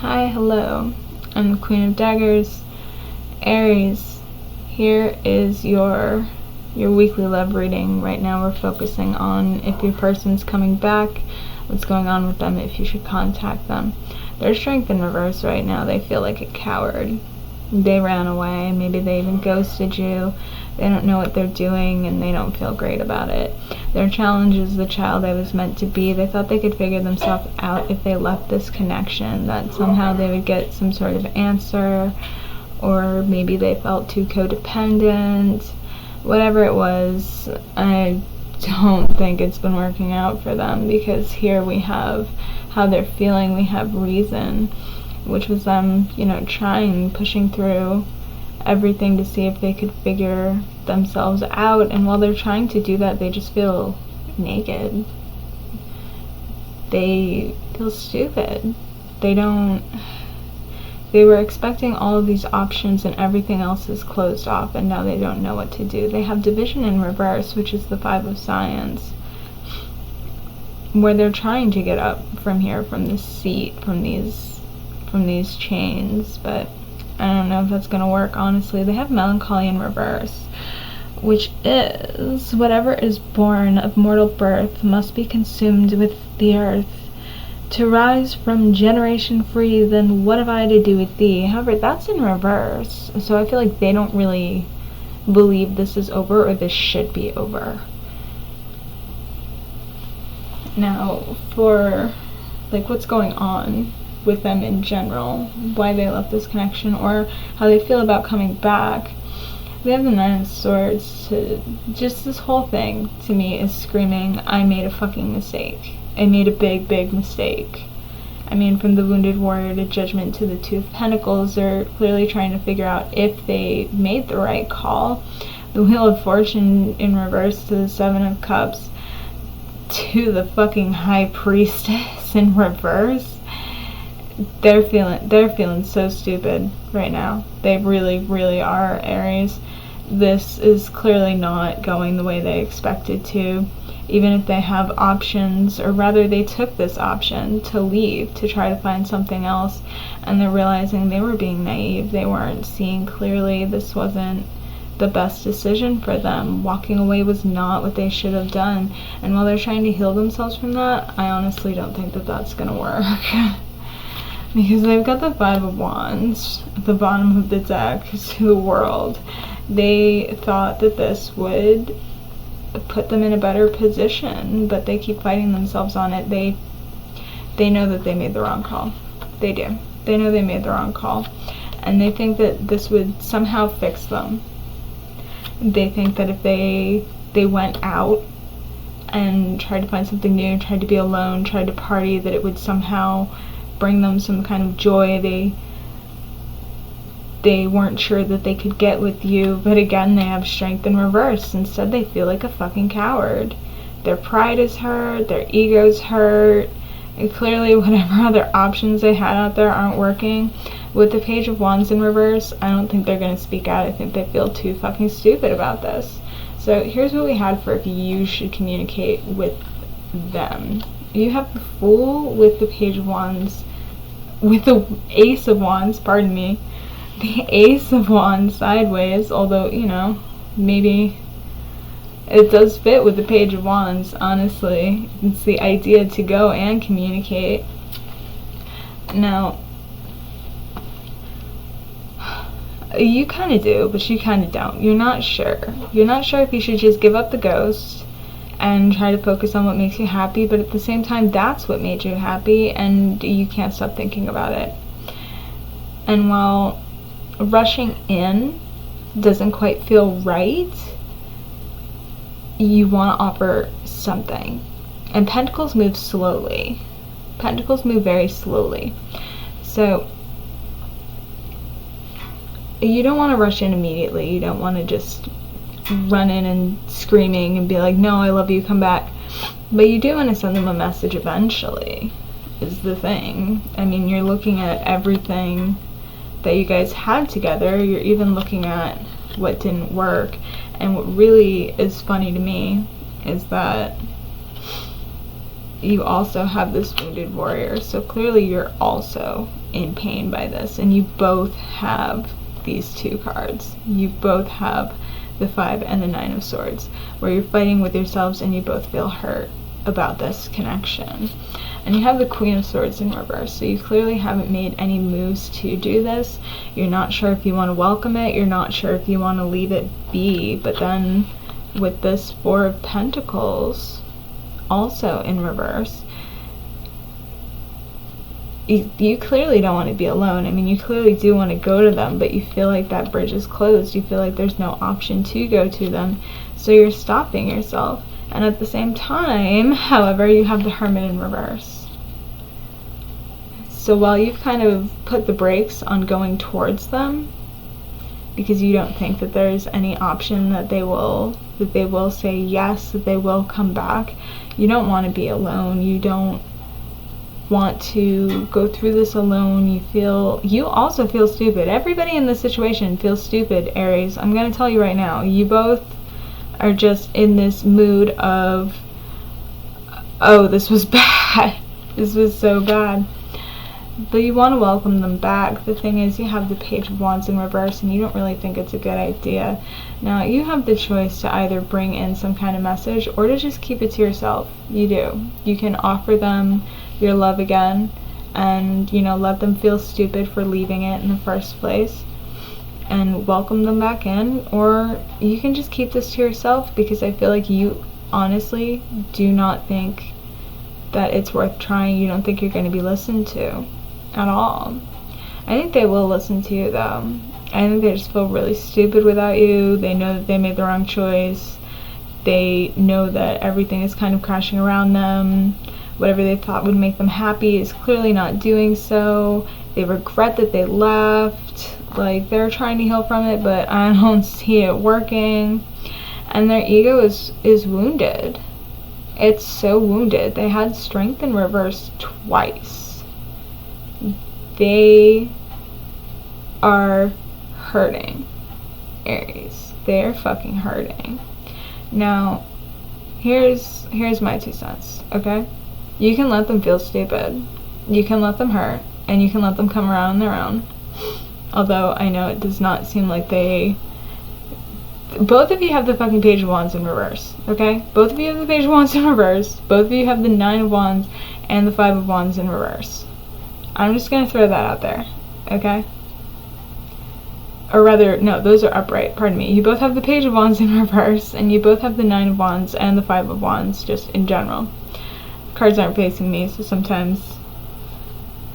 Hi, hello. I'm the Queen of Daggers, Aries. Here is your weekly love reading. Right now we're focusing on if your person's coming back, what's going on with them, if you should contact them. Their strength in reverse right now. They feel like a coward. They ran away. Maybe they even ghosted you. They don't know what they're doing and they don't feel great about it. Their challenge is the child I was meant to be. They thought they could figure themselves out if they left this connection, that somehow they would get some sort of answer, or maybe they felt too codependent. Whatever it was, I don't think it's been working out for them, because here we have how they're feeling. We have reason, which was them, pushing through everything to see if they could figure themselves out. And while they're trying to do that, they just feel naked. They feel stupid. They were expecting all of these options and everything else is closed off, and now they don't know what to do. They have division in reverse, which is the 5 of Science, where they're trying to get up from here, from this seat, from these chains, but I don't know if that's going to work, honestly. They have melancholy in reverse, which is whatever is born of mortal birth must be consumed with the earth. To rise from generation free, then what have I to do with thee? However, that's in reverse, so I feel like they don't really believe this is over or this should be over. Now, for what's going on with them in general, why they left this connection, or how they feel about coming back. They have the 9 of Swords. Just this whole thing to me is screaming, I made a fucking mistake. I made a big mistake. I mean, from the Wounded Warrior to Judgment to the 2 of Pentacles, they're clearly trying to figure out if they made the right call. The Wheel of Fortune in reverse to the 7 of Cups to the fucking High Priestess in reverse. They're feeling so stupid right now. They really are, Aries. This is clearly not going the way they expected to. Even if they have options, or rather they took this option to leave, to try to find something else, and they're realizing they were being naive. They weren't seeing clearly. This wasn't the best decision for them. Walking away was not what they should have done. And while they're trying to heal themselves from that, I honestly don't think that that's gonna work. Because they've got the 5 of Wands at the bottom of the deck to the World. They thought that this would put them in a better position, but they keep fighting themselves on it. They know that they made the wrong call. They do. They know they made the wrong call. And they think that this would somehow fix them. They think that if they went out and tried to find something new, tried to be alone, tried to party, that it would somehow bring them some kind of joy. They weren't sure that they could get with you, but again, they have strength in reverse. Instead, they feel like a fucking coward. Their pride is hurt, their ego's hurt, and clearly whatever other options they had out there aren't working. With the Page of Wands in reverse, I don't think they're going to speak out. I think they feel too fucking stupid about this. So here's what we had for if you should communicate with them. You have the Fool with the Page of Wands, with the Ace of Wands, pardon me, the Ace of Wands sideways, although, maybe it does fit with the Page of Wands, honestly. It's the idea to go and communicate. Now, you kind of do, but you kind of don't. You're not sure. You're not sure if you should just give up the ghost and try to focus on what makes you happy, but at the same time, that's what made you happy, and you can't stop thinking about it. And while rushing in doesn't quite feel right, you want to offer something. And Pentacles move slowly. Pentacles move very slowly. So you don't want to rush in immediately. You don't want to just run in and screaming and be like, no, I love you, come back. But you do want to send them a message eventually, is the thing. I mean, you're looking at everything that you guys had together. You're even looking at what didn't work. And what really is funny to me is that you also have this wounded warrior, so clearly you're also in pain by this, and you both have these two cards. You both have the 5 and the 9 of Swords, where you're fighting with yourselves and you both feel hurt about this connection. And you have the Queen of Swords in reverse, so you clearly haven't made any moves to do this. You're not sure if you want to welcome it, you're not sure if you want to leave it be, but then with this 4 of Pentacles also in reverse, you clearly don't want to be alone. I mean, you clearly do want to go to them, but you feel like that bridge is closed. You feel like there's no option to go to them, so you're stopping yourself. And at the same time, however, you have the Hermit in reverse. So while you've kind of put the brakes on going towards them, because you don't think that there's any option that they will say yes, that they will come back, you don't want to be alone. You don't want to go through this alone. You also feel stupid. Everybody in this situation feels stupid, Aries. I'm going to tell you right now. You both are just in this mood of, oh, this was bad. This was so bad. But you want to welcome them back. The thing is, you have the Page of Wands in reverse, and you don't really think it's a good idea. Now, you have the choice to either bring in some kind of message or to just keep it to yourself. You do. You can offer them your love again and, you know, let them feel stupid for leaving it in the first place and welcome them back in, or you can just keep this to yourself, because I feel like you honestly do not think that it's worth trying. You don't think you're going to be listened to at all. I think they will listen to you, though. I think they just feel really stupid without you. They know that they made the wrong choice. They know that everything is kind of crashing around them. Whatever they thought would make them happy is clearly not doing so. They regret that they left. Like, they're trying to heal from it, but I don't see it working. And their ego is wounded. It's so wounded. They had Strength in reverse twice. They are hurting, Aries. They're fucking hurting. Now, here's my 2 cents, okay? You can let them feel stupid. You can let them hurt, and you can let them come around on their own. Although I know it does not seem like they... Both of you have the fucking Page of Wands in reverse, okay? Both of you have the Page of Wands in reverse. Both of you have the 9 of Wands and the 5 of Wands in reverse. I'm just gonna throw that out there, okay? Or rather, no, those are upright, pardon me. You both have the Page of Wands in reverse, and you both have the 9 of Wands and the 5 of Wands, just in general. Cards aren't facing me, so sometimes...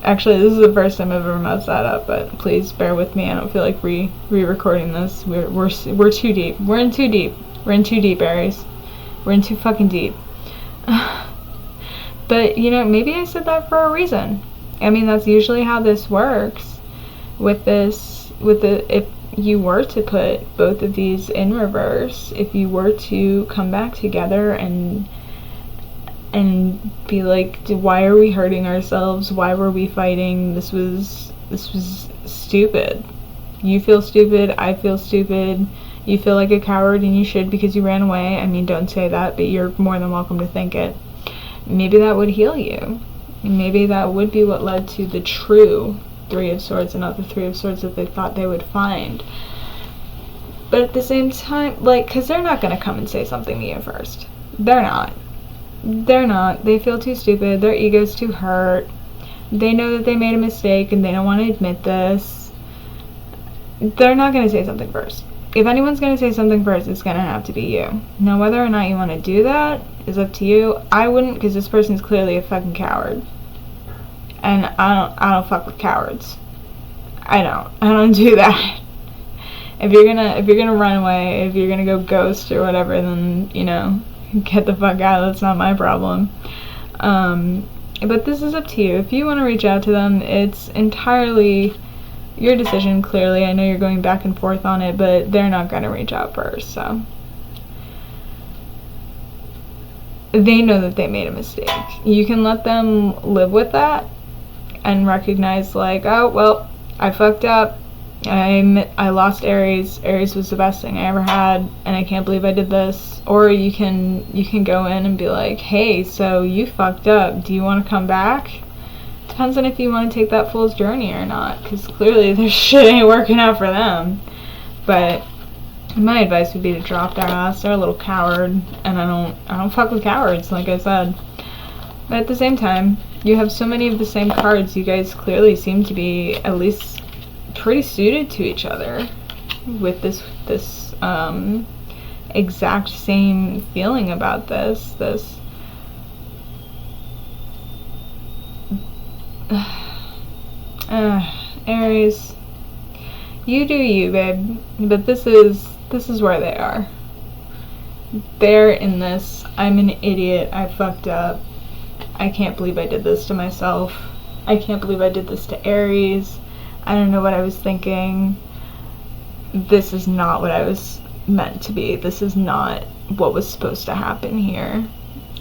Actually, this is the first time I've ever messed that up, but please bear with me. I don't feel like re-recording this. We're too deep. We're in too deep. We're in too deep, Aries. We're in too fucking deep. But, you know, maybe I said that for a reason. I mean, that's usually how this works. If you were to put both of these in reverse, if you were to come back together and be like, why are we hurting ourselves? Why were we fighting? This was stupid. You feel stupid. I feel stupid. You feel like a coward, and you should, because you ran away. I mean, don't say that, but you're more than welcome to think it. Maybe that would heal you. Maybe that would be what led to the true 3 of Swords and not the 3 of Swords that they thought they would find. But at the same time, like, because they're not going to come and say something to you first. They're not. They're not. They feel too stupid. Their ego's too hurt. They know that they made a mistake and they don't want to admit this. They're not going to say something first. If anyone's going to say something first, it's going to have to be you. Now, whether or not you want to do that is up to you. I wouldn't, because this person's clearly a fucking coward. And I don't fuck with cowards. I don't do that. If you're gonna run away, if you're gonna go ghost or whatever, then, you know, get the fuck out. That's not my problem. But this is up to you. If you want to reach out to them, it's entirely your decision, clearly. I know you're going back and forth on it, but they're not going to reach out first, so. They know that they made a mistake. You can let them live with that and recognize, like, oh, well, I fucked up. I lost Aries. Aries was the best thing I ever had, and I can't believe I did this. Or you can go in and be like, hey, so you fucked up. Do you want to come back? Depends on if you want to take that fool's journey or not, because clearly their shit ain't working out for them. But my advice would be to drop their ass. They're a little coward, and I don't fuck with cowards, like I said. But at the same time, you have so many of the same cards. You guys clearly seem to be at least pretty suited to each other with this exact same feeling about this. Aries, you do you, babe. But this is where they are. They're in this, I'm an idiot, I fucked up, I can't believe I did this to myself, I can't believe I did this to Aries, I don't know what I was thinking, this is not what I was meant to be, this is not what was supposed to happen here,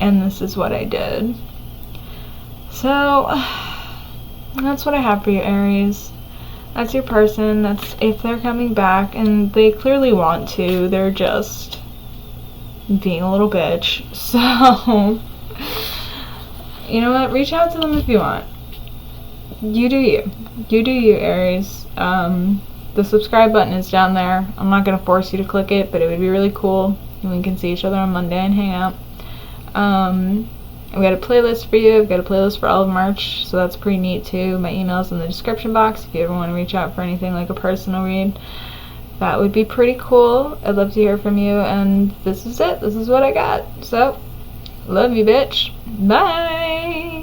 and this is what I did. So that's what I have for you, Aries. That's your person. That's if they're coming back, and they clearly want to. They're just being a little bitch. So, you know what? Reach out to them if you want. You do you. You do you, Aries. The subscribe button is down there. I'm not going to force you to click it, but it would be really cool. And we can see each other on Monday and hang out. We got a playlist for you. I've got a playlist for all of March, so that's pretty neat too. My email's in the description box if you ever want to reach out for anything like a personal read. That would be pretty cool. I'd love to hear from you, and this is it. This is what I got. So, love you, bitch. Bye!